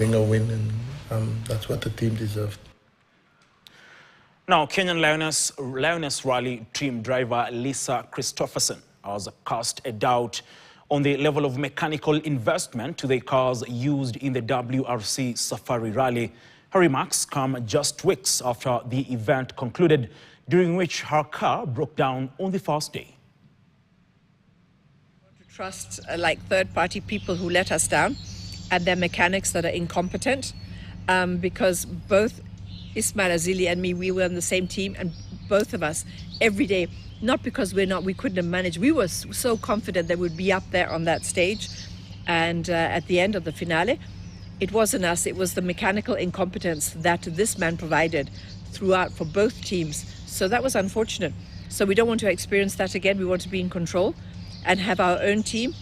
a win, and that's what the team deserved. Now, Kenyan Lioness Rally team driver Lisa Christoffersen has cast a doubt on the level of mechanical investment to the cars used in the WRC Safari Rally. Her remarks come just weeks after the event concluded, during which her car broke down on the first day. To trust like third-party people who let us down and their mechanics that are incompetent, because both Ismail Azili and me, we were on the same team, and both of us every day, not because we couldn't have managed, we were so confident that we'd be up there on that stage, and at the end of the finale, it wasn't us, it was the mechanical incompetence that this man provided throughout for both teams. So that was unfortunate. So we don't want to experience that again. We want to be in control and have our own team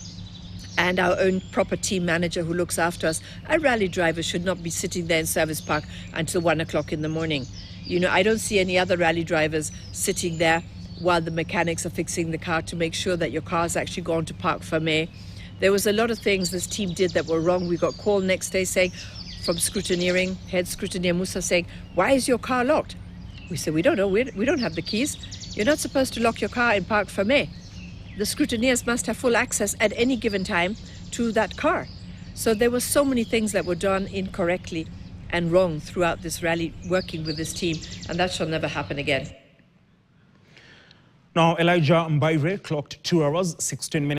and our own proper team manager who looks after us. A rally driver should not be sitting there in service park until 1 o'clock in the morning. You know, I don't see any other rally drivers sitting there while the mechanics are fixing the car to make sure that your car's actually gone to Parc Fermé. There was a lot of things this team did that were wrong. We got called next day saying, from scrutineering, head scrutineer Musa saying, why is your car locked? We said, we don't know, we don't have the keys. You're not supposed to lock your car in Parc Fermé. The scrutineers must have full access at any given time to that car. So there were so many things that were done incorrectly and wrong throughout this rally, working with this team, and that shall never happen again. Now, Elijah Mbaire clocked 2 hours, 16 minutes.